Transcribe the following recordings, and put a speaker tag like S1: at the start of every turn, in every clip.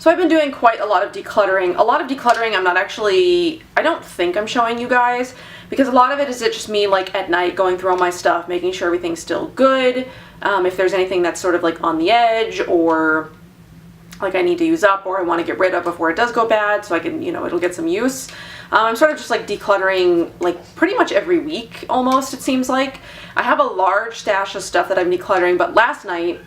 S1: So I've been doing quite a lot of decluttering. A lot of decluttering I don't think I'm showing you guys, because a lot of it is just me like at night going through all my stuff, making sure everything's still good. If there's anything that's sort of like on the edge or like I need to use up or I want to get rid of before it does go bad so I can, you know, it'll get some use. I'm sort of just like decluttering like pretty much every week almost, it seems like. I have a large stash of stuff that I'm decluttering, but last night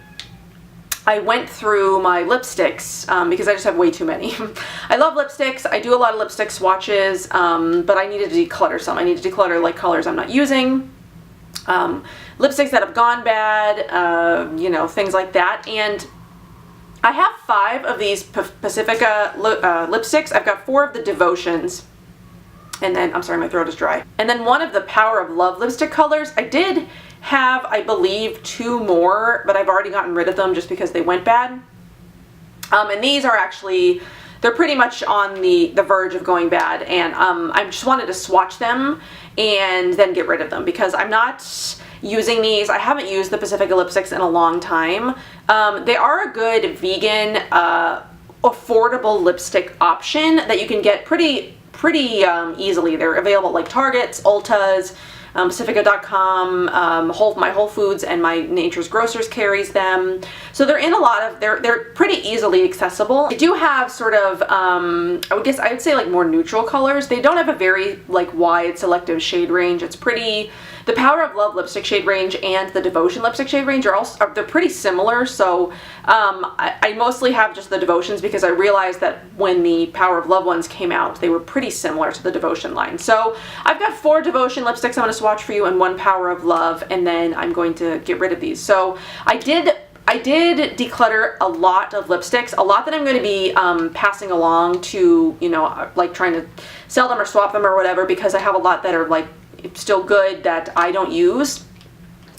S1: I went through my lipsticks because I just have way too many. I love lipsticks. I do a lot of lipstick swatches, but I needed to declutter some. I need to declutter like colors I'm not using, lipsticks that have gone bad, you know, things like that. And I have 5 of these Pacifica lipsticks. I've got 4 of the Devotions. And then, I'm sorry, my throat is dry. And then 1 of the Power of Love lipstick colors. I did have, I believe, 2 more, but I've already gotten rid of them just because they went bad. And these are actually, they're pretty much on the verge of going bad. And I just wanted to swatch them and then get rid of them because I'm not using these. I haven't used the Pacifica lipsticks in a long time. They are a good vegan, affordable lipstick option that you can get pretty easily. They're available at like Targets, Ultas, Pacifica.com, my Whole Foods and my Nature's Grocers carries them. So they're in a lot of, they're pretty easily accessible. They do have sort of, I would say like more neutral colors. They don't have a very like wide selective shade range. It's pretty, the Power of Love lipstick shade range and the Devotion lipstick shade range they're pretty similar. So I mostly have just the Devotions because I realized that when the Power of Love ones came out, they were pretty similar to the Devotion line. So I've got 4 Devotion lipsticks I'm going to swatch for you and 1 Power of Love, and then I'm going to get rid of these. So I did declutter a lot of lipsticks, a lot that I'm going to be passing along to, you know, like trying to sell them or swap them or whatever, because I have a lot that are like still good that I don't use.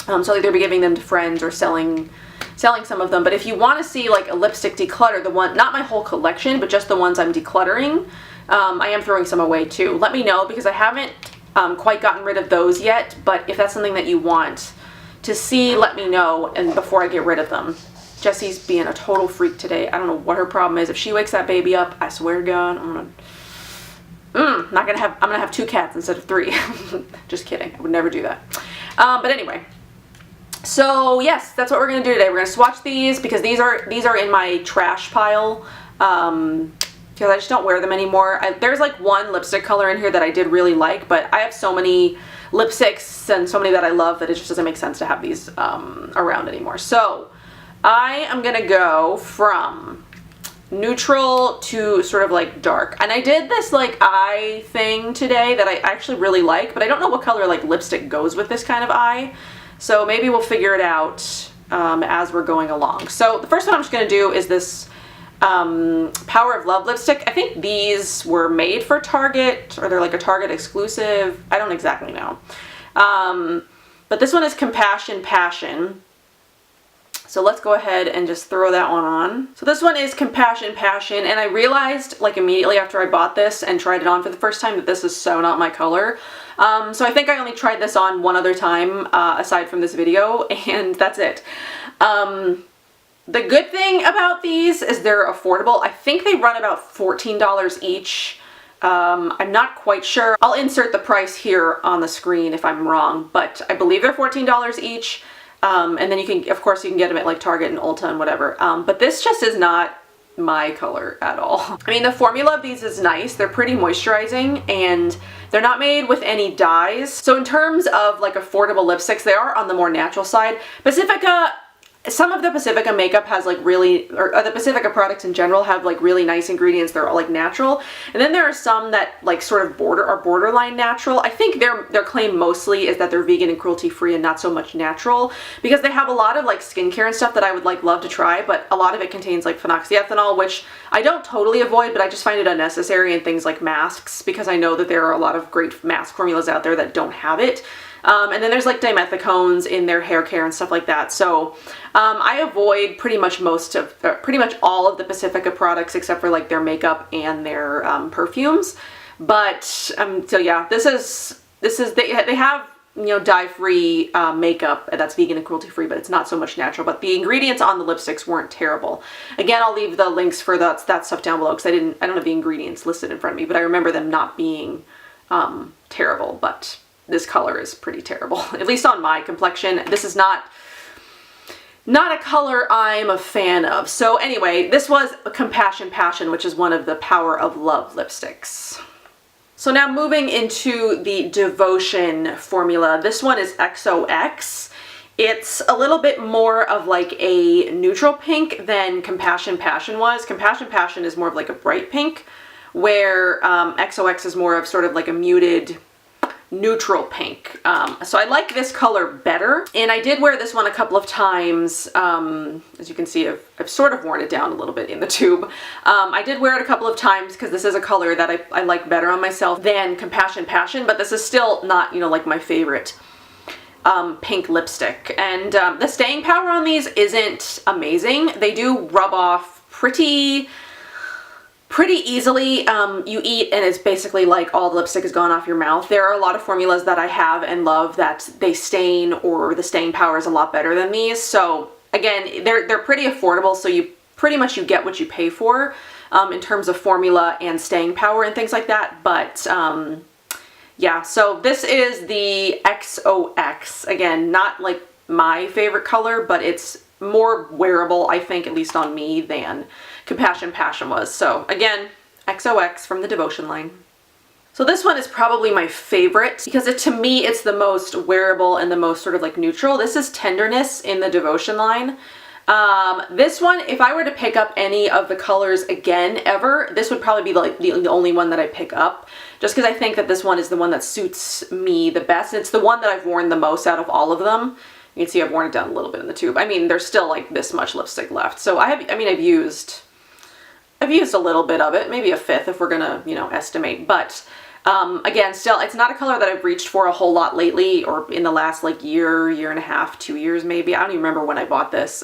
S1: So either be giving them to friends or selling some of them. But if you want to see like a lipstick declutter, the one, not my whole collection, but just the ones I'm decluttering, I am throwing some away too. Let me know, because I haven't quite gotten rid of those yet, but if that's something that you want to see, let me know, and before I get rid of them. Jessie's being a total freak today. I don't know what her problem is. If she wakes that baby up, I swear to God, I'm gonna have 2 cats instead of 3. Just kidding. I would never do that. But anyway, so yes, that's what we're gonna do today. We're gonna swatch these because these are in my trash pile. Because I just don't wear them anymore. There's like 1 lipstick color in here that I did really like, but I have so many lipsticks and so many that I love that it just doesn't make sense to have these around anymore. So I am gonna go from neutral to sort of like dark. And I did this like eye thing today that I actually really like, but I don't know what color like lipstick goes with this kind of eye. So maybe we'll figure it out as we're going along. So the first one I'm just gonna do is this Power of Love lipstick. I think these were made for Target, or they're like a Target exclusive. I don't exactly know. But this one is Compassion Passion. So let's go ahead and just throw that one on. So this one is Compassion Passion, and I realized like immediately after I bought this and tried it on for the first time that this is so not my color. So I think I only tried this on 1 other time aside from this video, and that's it. The good thing about these is they're affordable. I think they run about $14 each. I'm not quite sure. I'll insert the price here on the screen if I'm wrong, but I believe they're $14 each. And then you can, of course, you can get them at like Target and Ulta and whatever. But this just is not my color at all. I mean, the formula of these is nice. They're pretty moisturizing and they're not made with any dyes. So in terms of like affordable lipsticks, they are on the more natural side. Pacifica, some of the Pacifica makeup has like really, or the Pacifica products in general have like really nice ingredients. They're all like natural. And then there are some that like sort of are borderline natural. I think their claim mostly is that they're vegan and cruelty free and not so much natural, because they have a lot of like skincare and stuff that I would like love to try, but a lot of it contains like phenoxyethanol, which I don't totally avoid, but I just find it unnecessary in things like masks, because I know that there are a lot of great mask formulas out there that don't have it. And then there's like dimethicones in their hair care and stuff like that. So I avoid pretty much all of the Pacifica products except for like their makeup and their perfumes. But so yeah, they have you know, dye-free makeup that's vegan and cruelty-free, but it's not so much natural. But the ingredients on the lipsticks weren't terrible. Again, I'll leave the links for that stuff down below because I don't have the ingredients listed in front of me, but I remember them not being terrible. But this color is pretty terrible, at least on my complexion. This is not a color I'm a fan of. So anyway, this was Compassion Passion, which is one of the Power of Love lipsticks. So now moving into the Devotion formula. This one is XOX. It's a little bit more of like a neutral pink than Compassion Passion was. Compassion Passion is more of like a bright pink, where XOX is more of sort of like a muted neutral pink. So I like this color better, and I did wear this one a couple of times. As you can see, I've sort of worn it down a little bit in the tube. I did wear it a couple of times because this is a color that I like better on myself than Compassion Passion, but this is still not, you know, like my favorite pink lipstick. And the staying power on these isn't amazing. They do rub off pretty easily. You eat and it's basically like all the lipstick has gone off your mouth. There are a lot of formulas that I have and love that they stain, or the staying power is a lot better than these. So again, they're pretty affordable, so you pretty much get what you pay for in terms of formula and staying power and things like that. But yeah, so this is the XOX. Again, not like my favorite color, but it's more wearable, I think, at least on me, than Compassion Passion was. So again, XOX from the Devotion line. So this one is probably my favorite because to me it's the most wearable and the most sort of like neutral. This is Tenderness in the Devotion line. This one, if I were to pick up any of the colors again ever, this would probably be like the only one that I pick up, just because I think that this one is the one that suits me the best. It's the one that I've worn the most out of all of them. You can see I've worn it down a little bit in the tube. I mean, there's still like this much lipstick left. So I've used a little bit of it, maybe a fifth if we're gonna, you know, estimate. But again, still, it's not a color that I've reached for a whole lot lately, or in the last like year and a half, 2 years maybe. I don't even remember when I bought this.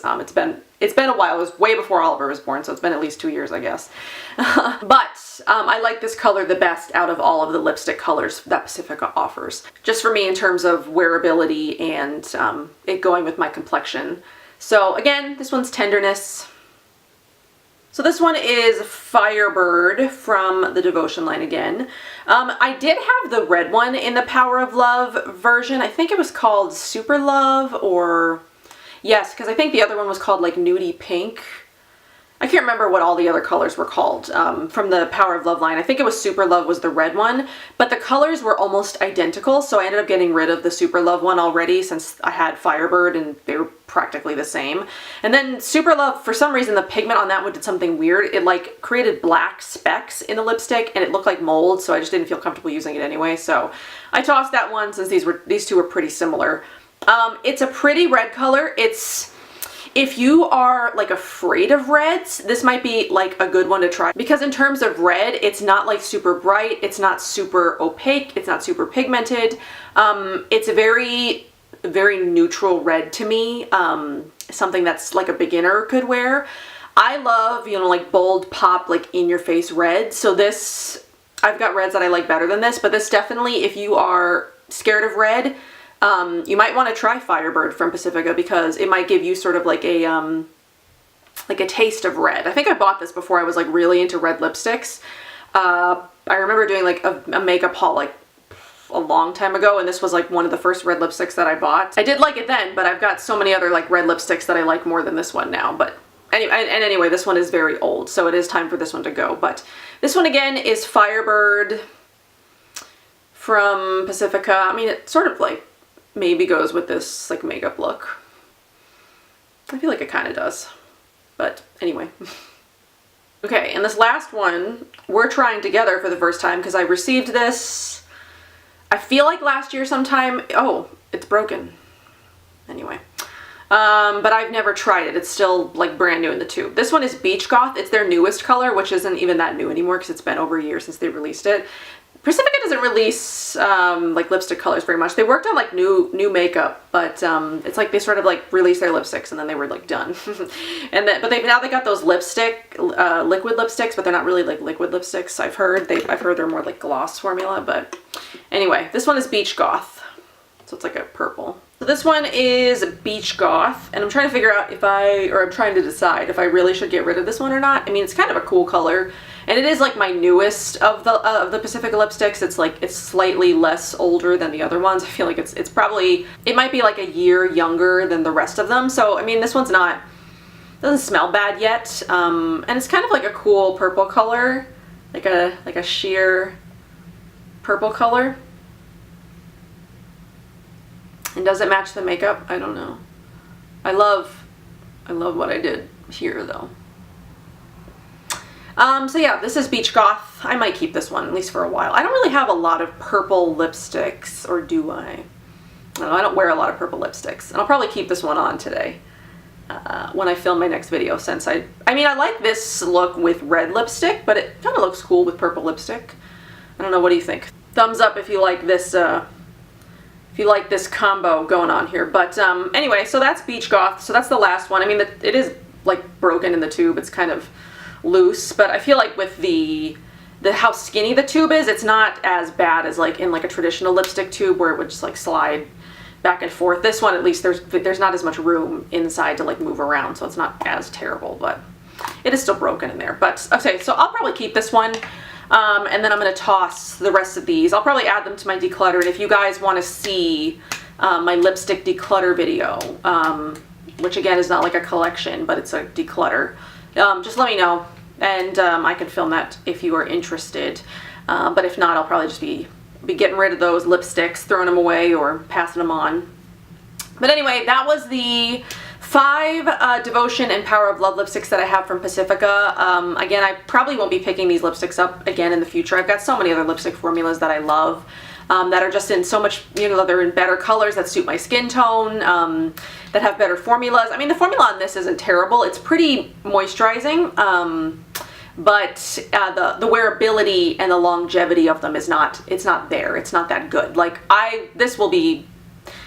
S1: It's been a while. It was way before Oliver was born, so it's been at least 2 years, I guess. But I like this color the best out of all of the lipstick colors that Pacifica offers. Just for me in terms of wearability and it going with my complexion. So again, this one's Tenderness. So this one is Firebird from the Devotion line again. I did have the red one in the Power of Love version. I think it was called Super Love, or yes, because I think the other one was called like Nudie Pink. I can't remember what all the other colors were called from the Power of Love line. I think it was Super Love was the red one, but the colors were almost identical, so I ended up getting rid of the Super Love one already since I had Firebird and they were practically the same. And then Super Love, for some reason, the pigment on that one did something weird. It like created black specks in the lipstick and it looked like mold, so I just didn't feel comfortable using it anyway. So I tossed that one since these two were pretty similar. It's a pretty red color. If you are like afraid of reds, this might be like a good one to try, because in terms of red, it's not like super bright, it's not super opaque, it's not super pigmented. It's a very, very neutral red to me, something that's like a beginner could wear. I love, you know, like bold pop, like in your face red. So this, I've got reds that I like better than this, but this definitely, if you are scared of red, you might want to try Firebird from Pacifica, because it might give you sort of like a taste of red. I think I bought this before I was like really into red lipsticks. I remember doing like a makeup haul like a long time ago, and this was like one of the first red lipsticks that I bought. I did like it then, but I've got so many other like red lipsticks that I like more than this one now. But anyway, this one is very old, so it is time for this one to go. But this one again is Firebird from Pacifica. I mean, it sort of like maybe goes with this like makeup look. I feel like it kind of does, but anyway. Okay, and this last one we're trying together for the first time because I received this, I feel like last year sometime. Oh, it's broken. Anyway, but I've never tried it. It's still like brand new in the tube. This one is Beach Goth. It's their newest color, which isn't even that new anymore because it's been over a year since they released it. Pacifica doesn't release like lipstick colors very much. They worked on like new makeup, but it's like they sort of like released their lipsticks and then they were like done. But now they got those liquid lipsticks, but they're not really like liquid lipsticks. I've heard they're more like gloss formula. But anyway, this one is Beach Goth. So it's like a purple. So this one is Beach Goth, and I'm trying to figure out if I'm trying to decide if I really should get rid of this one or not. I mean, it's kind of a cool color, and it is like my newest of the Pacifica lipsticks. It's like, it's slightly less older than the other ones. I feel like it's probably, it might be like a year younger than the rest of them. So, I mean, this one's not, doesn't smell bad yet, and it's kind of like a cool purple color, like a sheer purple color. And does it match the makeup? I don't know. I love what I did here though. So yeah, this is Beach Goth. I might keep this one, at least for a while. I don't really have a lot of purple lipsticks, or do I? I don't know, I don't wear a lot of purple lipsticks. And I'll probably keep this one on today when I film my next video, since I mean, I like this look with red lipstick, but it kind of looks cool with purple lipstick. I don't know, what do you think? Thumbs up if you like this, combo going on here. But anyway, so that's Beach Goth. So that's the last one. I mean, it is like broken in the tube. It's kind of loose, but I feel like with the how skinny the tube is, it's not as bad as like in like a traditional lipstick tube where it would just like slide back and forth. This one, at least there's not as much room inside to like move around, so it's not as terrible, but it is still broken in there. But okay, so I'll probably keep this one. And then I'm going to toss the rest of these. I'll probably add them to my declutter, and if you guys want to see my lipstick declutter video, which again is not like a collection, but it's a declutter, just let me know, and I can film that if you are interested. But if not, I'll probably just be getting rid of those lipsticks, throwing them away, or passing them on. But anyway, that was the 5 Devotion and Power of Love lipsticks that I have from Pacifica. Again, I probably won't be picking these lipsticks up again in the future. I've got so many other lipstick formulas that I love, that are just in so much, you know, they're in better colors that suit my skin tone, that have better formulas. I mean, the formula on this isn't terrible. It's pretty moisturizing, but the wearability and the longevity of them is not, it's not there. It's not that good. Like, this will be,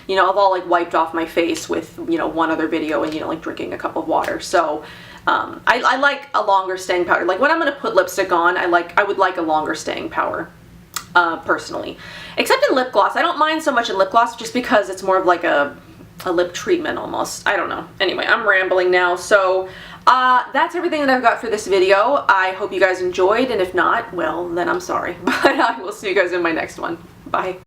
S1: you know, I've all like wiped off my face with, you know, one other video and, you know, like drinking a cup of water. So I like a longer staying power. Like when I'm going to put lipstick on, I would like a longer staying power, personally. Except in lip gloss. I don't mind so much in lip gloss just because it's more of like a lip treatment almost. I don't know. Anyway, I'm rambling now. So that's everything that I've got for this video. I hope you guys enjoyed, and if not, well, then I'm sorry. But I will see you guys in my next one. Bye.